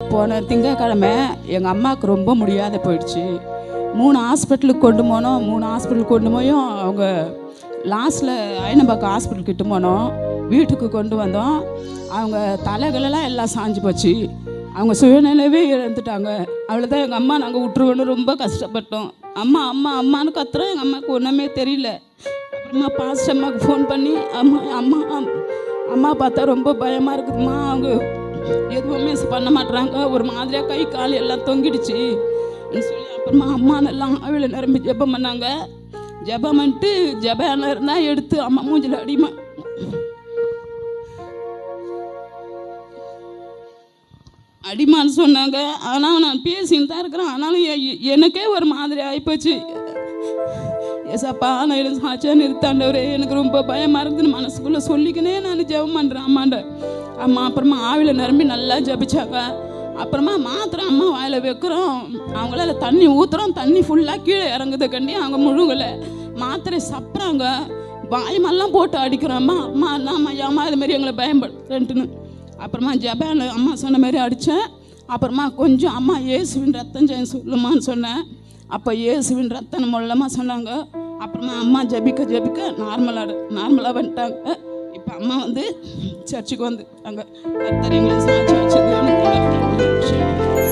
போன திங்கக்கிழமை எங்கள் அம்மாவுக்கு ரொம்ப முடியாத போயிடுச்சு. 3 ஹாஸ்பிட்டலுக்கு கொண்டு போனோம். 3 ஹாஸ்பிட்டலுக்கு கொண்டு போயும் அவங்க லாஸ்ட்டில் ஐனம்பாக்கம் ஹாஸ்பிட்டல் கிட்ட போனோம். வீட்டுக்கு கொண்டு வந்தோம். அவங்க தலைகளெல்லாம் எல்லாம் சாஞ்சு போச்சு. அவங்க சுயநிலைவே இழந்துட்டாங்க. அவ்வளோதான் எங்கள் அம்மா நாங்கள் விட்டுருவோன்னு ரொம்ப கஷ்டப்பட்டோம். அம்மா அம்மா அம்மான்னு கத்துறோம். எங்கள் அம்மாவுக்கு ஒன்றுமே தெரியல. அப்புறமா பாஸ்டர் அம்மாவுக்கு ஃபோன் பண்ணி அம்மா அம்மா அம்மா பார்த்தா ரொம்ப பயமாக இருக்குதும்மா, அவங்க எதுவுமே பண்ண மாட்டுறாங்க, ஒரு மாதிரியாக கை கால் எல்லாம் தொங்கிடுச்சு சொல்லி அப்புறமா அம்மா நல்லா ஆவில நிரம்பி ஜெபம் பண்ணாங்க. ஜெபம் பண்ணிட்டு ஜெபம் இருந்தால் எடுத்து அம்மா மூஞ்சில் அடிமான்னு சொன்னாங்க. ஆனால் நான் பேசின்னு தான் இருக்கிறேன். ஆனாலும் எனக்கே ஒரு மாதிரி ஆகிப்போச்சு. ஏசப்பா நான் எனக்கு சாட்சியாக நிறுத்தாண்டவரே, எனக்கு ரொம்ப பயமாக இருக்குதுன்னு மனசுக்குள்ளே சொல்லிக்கினே நான் ஜெபம் பண்ணுறேன் அம்மாண்ட. அம்மா அப்புறமா ஆவியில் நிரம்பி நல்லா ஜபிச்சாங்க. அப்புறமா மாத்திரை அம்மா வாயில் வைக்கிறோம், அவங்களால தண்ணி ஊற்றுறோம், தண்ணி ஃபுல்லாக கீழே இறங்குது கண்டி அவங்க முழுகலை. மாத்திரை சப்புறாங்க, வாயமெல்லாம் போட்டு அடிக்கிறோம். அம்மா அம்மா அம்மா அம்மா இதுமாரி எங்களை பயன்படுத்துன்ட்டுன்னு. அப்புறமா ஜபான் அம்மா சொன்ன மாதிரி அடித்தேன். அப்புறமா கொஞ்சம் அம்மா இயேசுவின் ரத்தம் ஜெயம் சொல்லுமான்னு சொன்னேன். அப்போ இயேசுவின் ரத்தம் மூலமாக சொன்னாங்க. அப்புறமா அம்மா ஜபிக்க நார்மலாக வந்துட்டாங்க. இப்போ அம்மா வந்து சர்ச்சுக்கு வந்து அங்கே கர்த்தர் எங்களை சாட்சி வச்சது எனக்கு